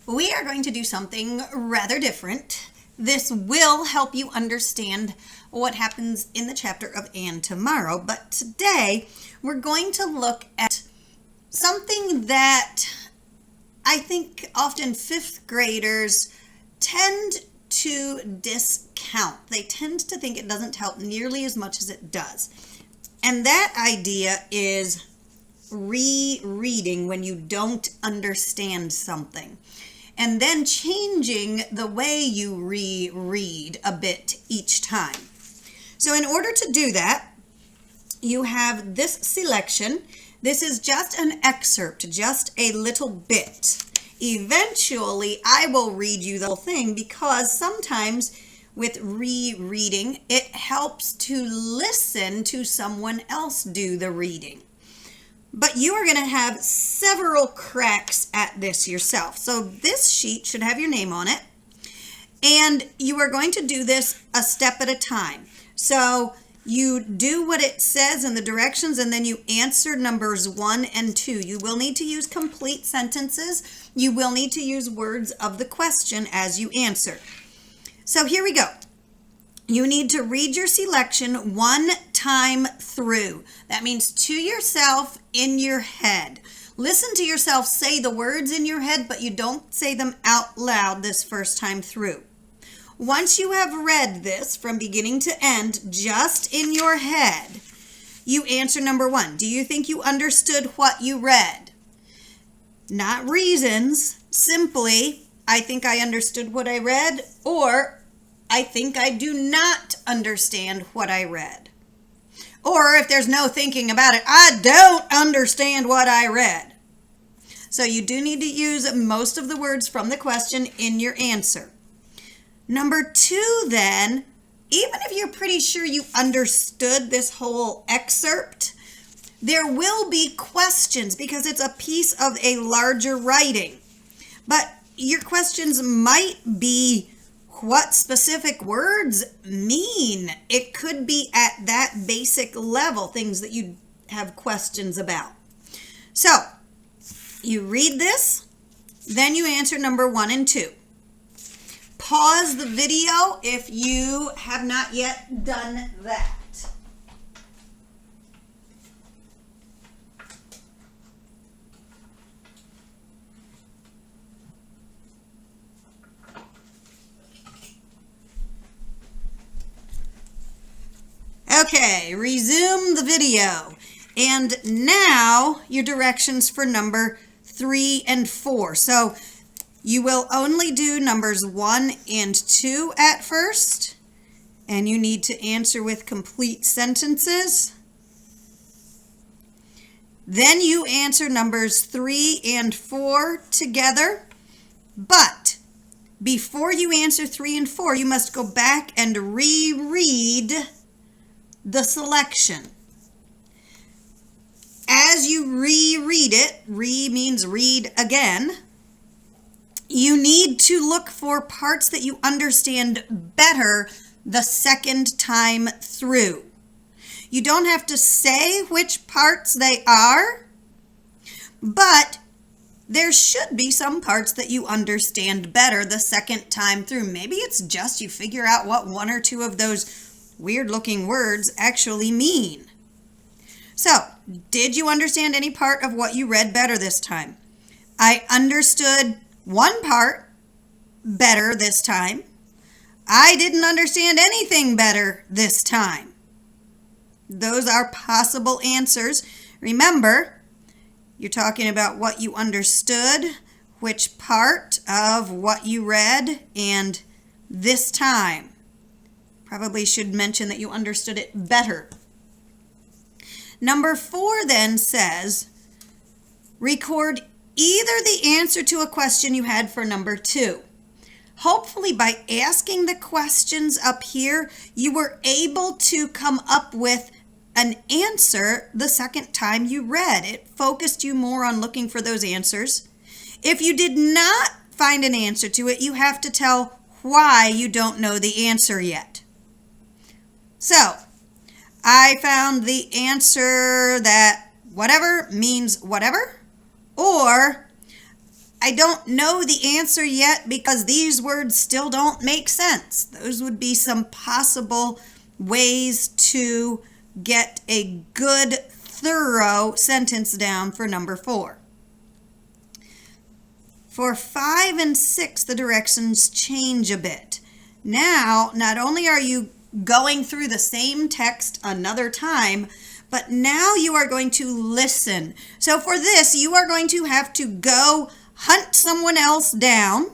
we are going to do something rather different. This will help you understand what happens in the chapter of And tomorrow, but today we're going to look at something that I think often fifth graders tend to discount. They tend to think it doesn't help nearly as much as it does. And that idea is rereading when you don't understand something, and then changing the way you reread a bit each time. So in order to do that, you have this selection. This is just an excerpt, just a little bit. Eventually, I will read you the whole thing because sometimes with rereading, it helps to listen to someone else do the reading. But you are going to have several cracks at this yourself. So this sheet should have your name on it. And you are going to do this a step at a time. So you do what it says in the directions, and then you answer numbers 1 and 2. You will need to use complete sentences. You will need to use words of the question as you answer. So here we go. You need to read your selection one time through. That means to yourself in your head. Listen to yourself say the words in your head, but you don't say them out loud this first time through. Once you have read this from beginning to end, just in your head, you answer number 1. Do you think you understood what you read? Not reasons, simply, I think I understood what I read, or I think I do not understand what I read. Or if there's no thinking about it, I don't understand what I read. So you do need to use most of the words from the question in your answer. Number 2 then, even if you're pretty sure you understood this whole excerpt, there will be questions because it's a piece of a larger writing. But your questions might be what specific words mean. It could be at that basic level, things that you have questions about. So you read this, then you answer number 1 and 2. Pause the video if you have not yet done that. Okay, resume the video. And now your directions for number 3 and 4. So you will only do numbers 1 and 2 at first, and you need to answer with complete sentences. Then you answer numbers 3 and 4 together, but before you answer 3 and 4, you must go back and reread the selection. As you reread it, means read again, you need to look for parts that you understand better the second time through. You don't have to say which parts they are, but there should be some parts that you understand better the second time through. Maybe it's just you figure out what 1 or 2 of those weird looking words actually mean. So, did you understand any part of what you read better this time? I understood one part better this time. I didn't understand anything better this time. Those are possible answers. Remember, you're talking about what you understood, which part of what you read, and this time. Probably should mention that you understood it better. Number 4 then says, record either the answer to a question you had for number 2. Hopefully by asking the questions up here, you were able to come up with an answer the second time you read. It focused you more on looking for those answers. If you did not find an answer to it, you have to tell why you don't know the answer yet. So, I found the answer that whatever means whatever, or I don't know the answer yet because these words still don't make sense. Those would be some possible ways to get a good, thorough sentence down for number 4. For 5 and 6, the directions change a bit. Now, not only are you going through the same text another time, but now you are going to listen. So for this, you are going to have to go hunt someone else down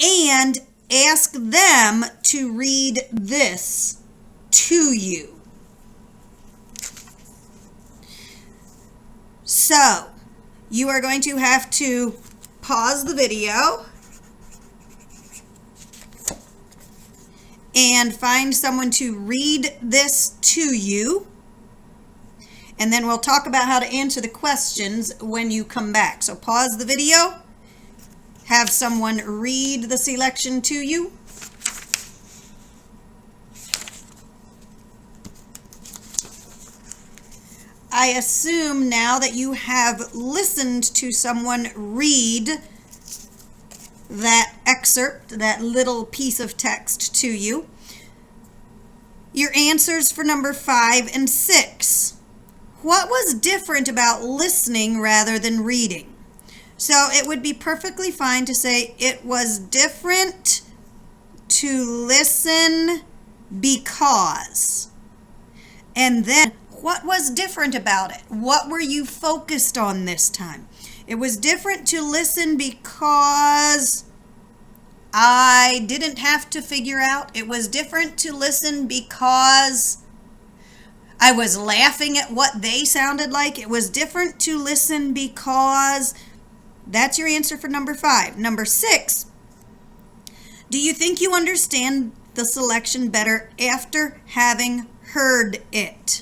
and ask them to read this to you. So, you are going to have to pause the video and find someone to read this to you. And then we'll talk about how to answer the questions when you come back. So pause the video, have someone read the selection to you. I assume now that you have listened to someone read that excerpt, that little piece of text to you. Your answers for number 5 and 6. What was different about listening rather than reading? So it would be perfectly fine to say it was different to listen because. And then what was different about it? What were you focused on this time? It was different to listen because I didn't have to figure out. It was different to listen because I was laughing at what they sounded like. It was different to listen because. That's your answer for number 5. Number 6, do you think you understand the selection better after having heard it?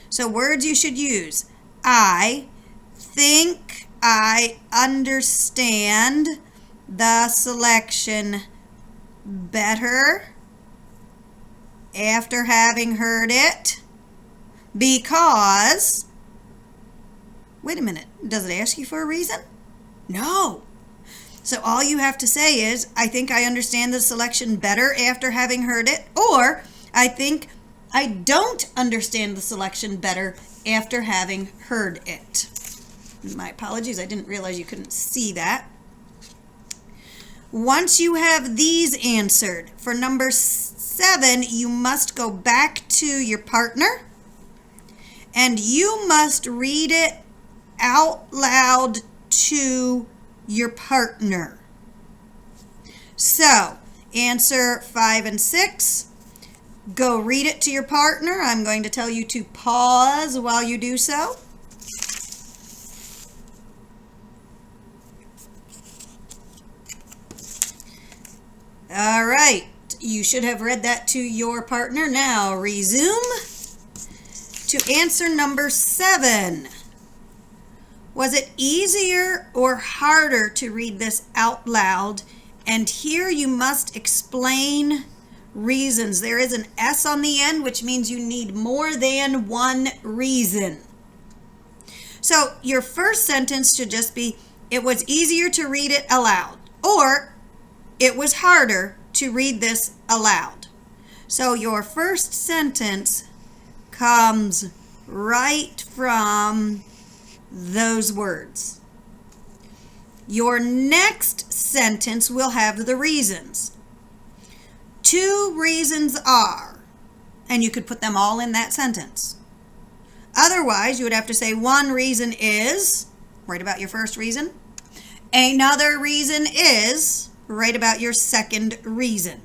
So words you should use. I think I understand the selection better after having heard it because. Wait a minute. Does it ask you for a reason? No. So all you have to say is, I think I understand the selection better after having heard it, or I think I don't understand the selection better after having heard it. My apologies, I didn't realize you couldn't see that. Once you have these answered, for number 7, you must go back to your partner and you must read it out loud to your partner. So, answer 5 and 6. Go read it to your partner. I'm going to tell you to pause while you do so. All right, you should have read that to your partner. Now resume to answer number 7. Was it easier or harder to read this out loud? And here you must explain reasons. There is an S on the end, which means you need more than one reason. So your first sentence should just be, it was easier to read it aloud, or it was harder to read this aloud. So your first sentence comes right from those words. Your next sentence will have the reasons. 2 reasons are, and you could put them all in that sentence. Otherwise, you would have to say 1 reason is, write about your first reason. Another reason is, write about your second reason.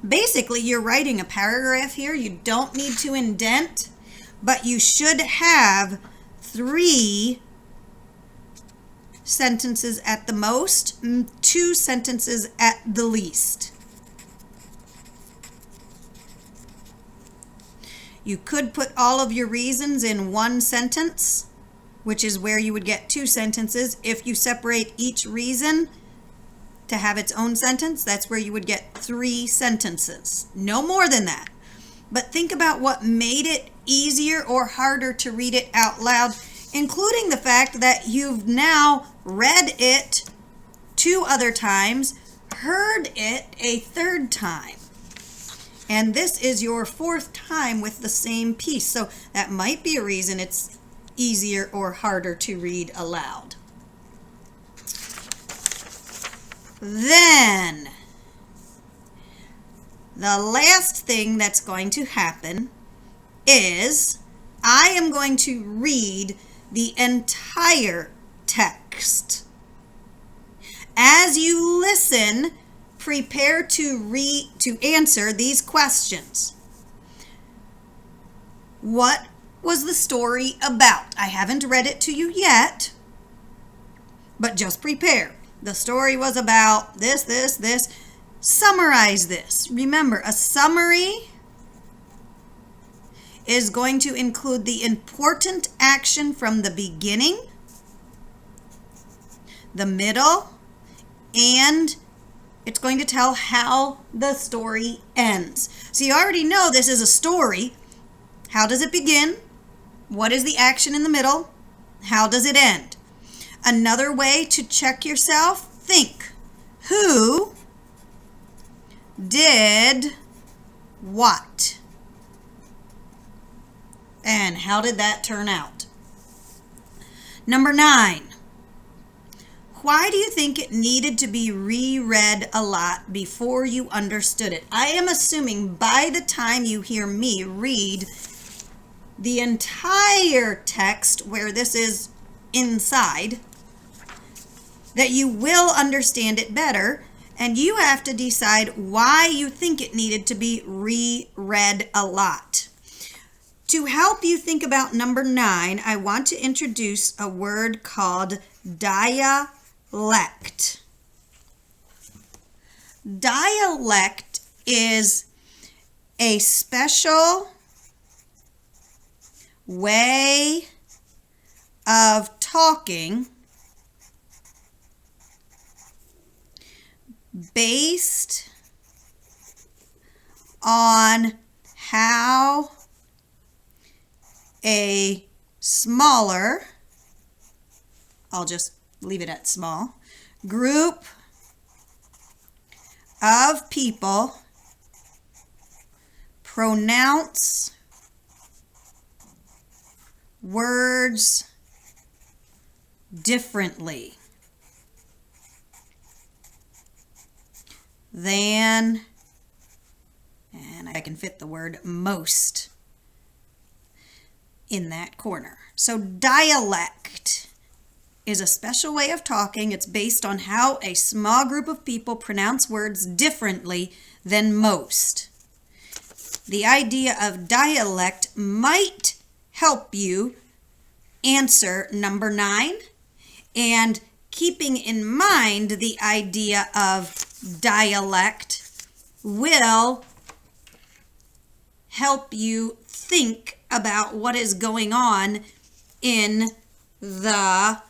Basically, you're writing a paragraph here. You don't need to indent, but you should have 3 sentences at the most, 2 sentences at the least. You could put all of your reasons in 1 sentence, which is where you would get 2 sentences. If you separate each reason to have its own sentence, that's where you would get 3 sentences. No more than that. But think about what made it easier or harder to read it out loud. including the fact that you've now read it 2 other times, heard it a 3rd time. And this is your 4th time with the same piece. So that might be a reason it's easier or harder to read aloud. Then, the last thing that's going to happen is I am going to read the entire text. As you listen, prepare to answer these questions. What was the story about? I haven't read it to you yet, but just prepare. The story was about this, this, this. Summarize this. Remember, a summary is going to include the important action from the beginning, the middle, and it's going to tell how the story ends. So you already know this is a story. How does it begin? What is the action in the middle? How does it end? Another way to check yourself, think. Who did what? And how did that turn out? Number 9. Why do you think it needed to be reread a lot before you understood it? I am assuming by the time you hear me read the entire text where this is inside, that you will understand it better, and you have to decide why you think it needed to be reread a lot. To help you think about number 9, I want to introduce a word called dialect. Dialect is a special way of talking based on how a smaller, I'll just leave it at small, group of people pronounce words differently than, and I can fit the word most in that corner. So dialect is a special way of talking. It's based on how a small group of people pronounce words differently than most. The idea of dialect might help you answer number 9, and keeping in mind the idea of dialect will help you think about what is going on in the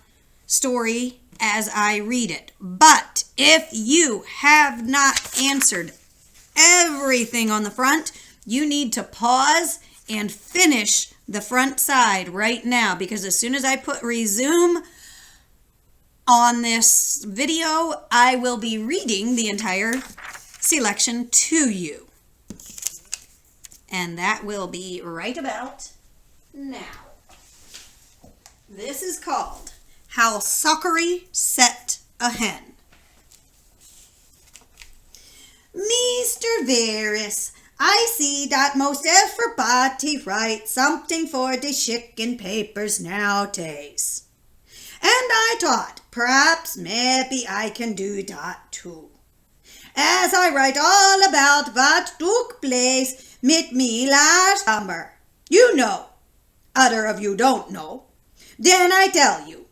story as I read it. But if you have not answered everything on the front, you need to pause and finish the front side right now, because as soon as I put resume on this video, I will be reading the entire selection to you. And that will be right about now. This is called How Sockery Set a Hen. Mr. Varys, I see that most everybody writes something for the chicken papers nowadays. And I thought perhaps maybe I can do that too. As I write all about what took place with me last summer. You know, other of you don't know. Then I tell you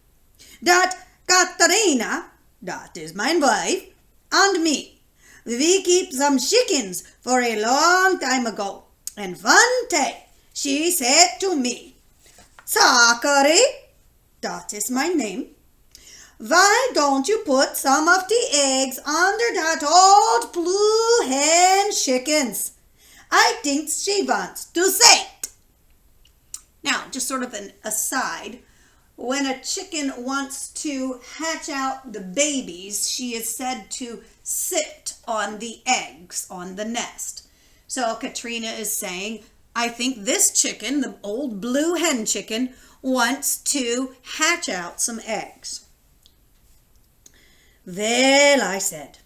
that Katarina, that is my wife, and me, we keep some chickens for a long time ago. And one day she said to me, Sockery, that is my name, why don't you put some of the eggs under that old blue hen chickens? I think she wants to say it. Now, just sort of an aside, When a chicken wants to hatch out the babies, she is said to sit on the eggs on the nest. So Katrina is saying, I think this chicken, the old blue hen chicken, wants to hatch out some eggs. Well, I said,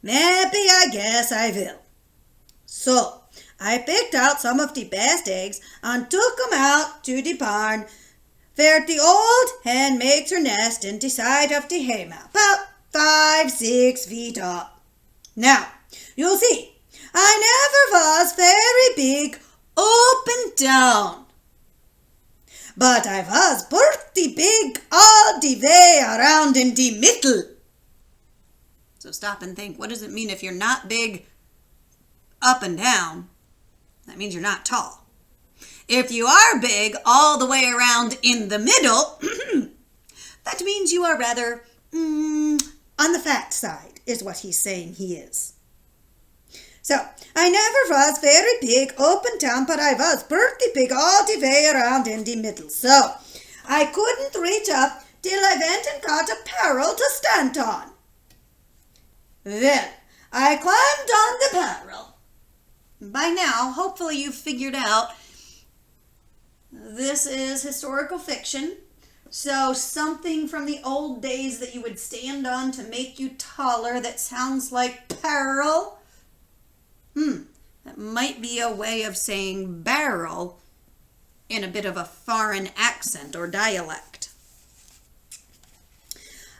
maybe I guess I will. So I picked out some of the best eggs and took them out to the barn where the old hen makes her nest in the side of the haymow, about 5-6 feet up. Now, you'll see, I never was very big up and down, but I was pretty big all the way around in the middle. So stop and think, what does it mean if you're not big up and down? That means you're not tall. If you are big all the way around in the middle, that means you are rather on the fat side, is what he's saying he is. So, I never was very big up and down, but I was pretty big all the way around in the middle. So, I couldn't reach up till I went and got a barrel to stand on. Then, I climbed on the barrel. By now, hopefully you've figured out this is historical fiction, so something from the old days that you would stand on to make you taller that sounds like barrel. That might be a way of saying barrel in a bit of a foreign accent or dialect.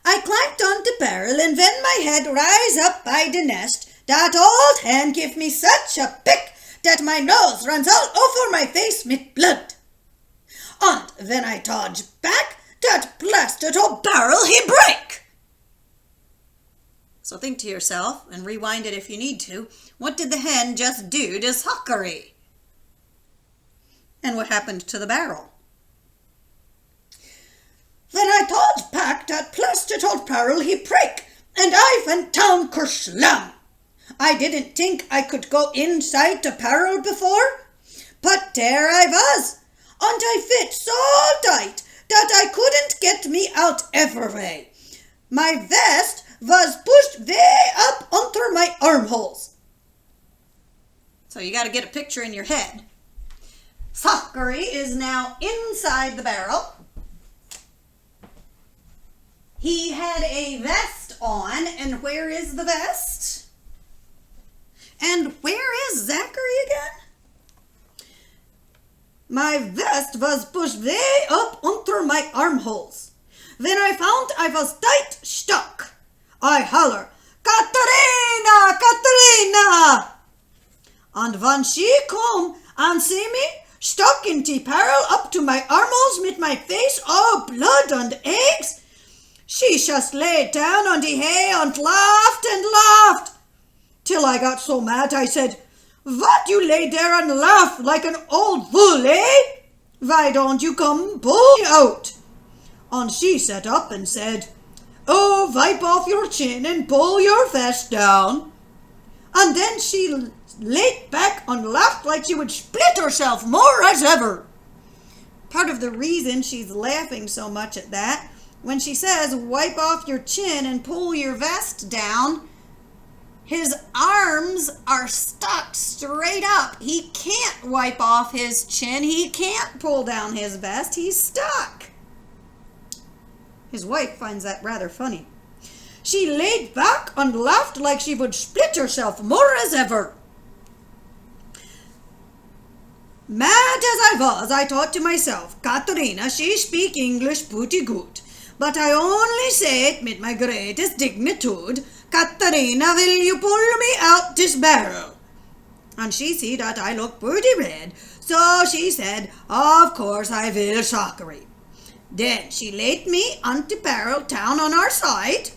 I climbed on the barrel, and when my head rise up by the nest, that old hen give me such a pick that my nose runs all over my face with blood. And when I dodge back, that blasted old barrel he break. So think to yourself, and rewind it if you need to, what did the hen just do to Sockery? And what happened to the barrel? When I dodged back, that blasted old barrel he break, and I went down kerslam. I didn't think I could go inside the barrel before, but there I was. And I fit so tight that I couldn't get me out every way. My vest was pushed way up under my armholes. So you got to get a picture in your head. Sockery is now inside the barrel. He had a vest on, and where is the vest? And where is Zachary again? My vest was pushed way up under my armholes. When I found I was tight stuck, I holler, Katerina, Katerina! And when she come and see me, stuck in the barrel up to my armholes with my face all blood and eggs, she just laid down on the hay and laughed, till I got so mad I said, what, you lay there and laugh like an old fool, eh? Why don't you come pull me out? And she sat up and said, oh, wipe off your chin and pull your vest down. And then she laid back and laughed like she would split herself more as ever. Part of the reason she's laughing so much at that, when she says, wipe off your chin and pull your vest down, his arms are stuck straight up. He can't wipe off his chin. He can't pull down his vest. He's stuck. His wife finds that rather funny. She laid back and laughed like she would split herself more as ever. Mad as I was, I thought to myself, Katerina, she speak English pretty good, but I only say it with my greatest dignitude. Katerina, will you pull me out this barrel? And she see that I look pretty red, so she said, of course I will, Sockery. Then she laid me on the barrel down on our side.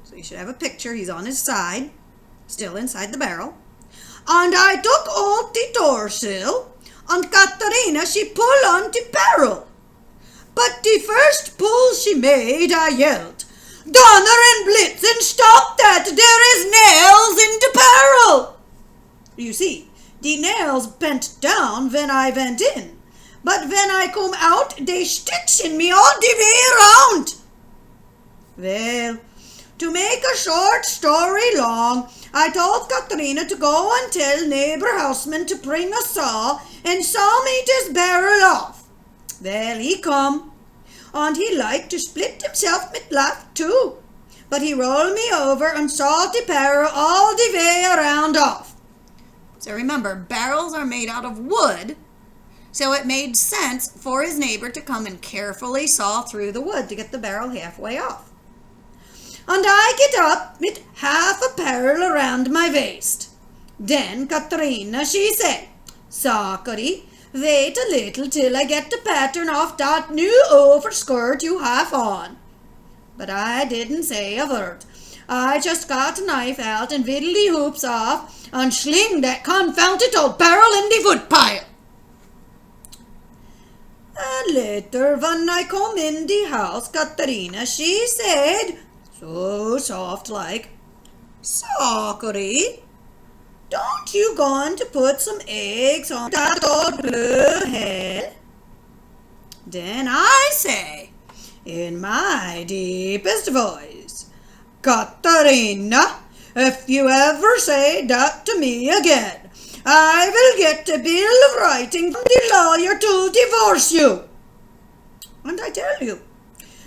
So you should have a picture, he's on his side, still inside the barrel. And I took hold the door sill, and Katerina, she pulled on the barrel. But the first pull she made, I yelled, Donner and Blitzen, stop that! There is nails in the barrel! You see, the nails bent down when I went in, but when I come out, they sticks in me all the way around. Well, to make a short story long, I told Katrina to go and tell neighbor houseman to bring a saw and saw me his barrel off. Well, he come, and he liked to split himself with laugh too, but he rolled me over and sawed the barrel all the way around off. So remember, barrels are made out of wood, so it made sense for his neighbor to come and carefully saw through the wood to get the barrel halfway off. And I get up with half a barrel around my waist. Then Katrina, she say, Sockery, wait a little till I get the pattern off that new overskirt you have on. But I didn't say a word. I just got a knife out and whittled the hoops off and sling that confounded old barrel in the woodpile. And later, when I come in the house, Katrina, she said, so soft like, Sockery, don't you going to put some eggs on that old blue hen? Then I say, in my deepest voice, Katrina, if you ever say that to me again, I will get a bill of writing from the lawyer to divorce you. And I tell you,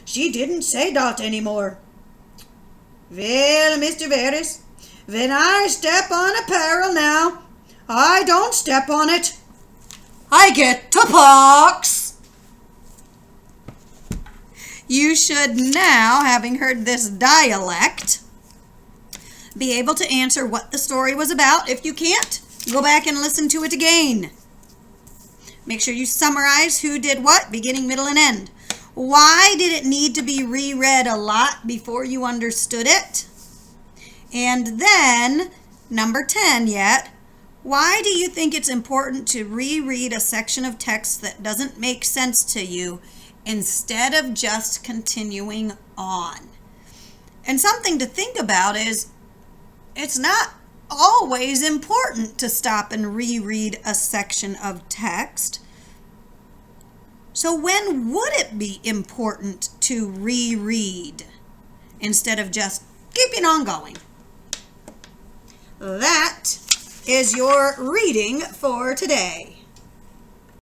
she didn't say that anymore. Well, Mr. Varys, when I step on a barrel now, I don't step on it. I get to pox. You should now, having heard this dialect, be able to answer what the story was about. If you can't, go back and listen to it again. Make sure you summarize who did what, beginning, middle, and end. Why did it need to be reread a lot before you understood it? And then, number 10 yet, why do you think it's important to reread a section of text that doesn't make sense to you instead of just continuing on? And something to think about is, it's not always important to stop and reread a section of text. So when would it be important to reread instead of just keeping on going? That is your reading for today.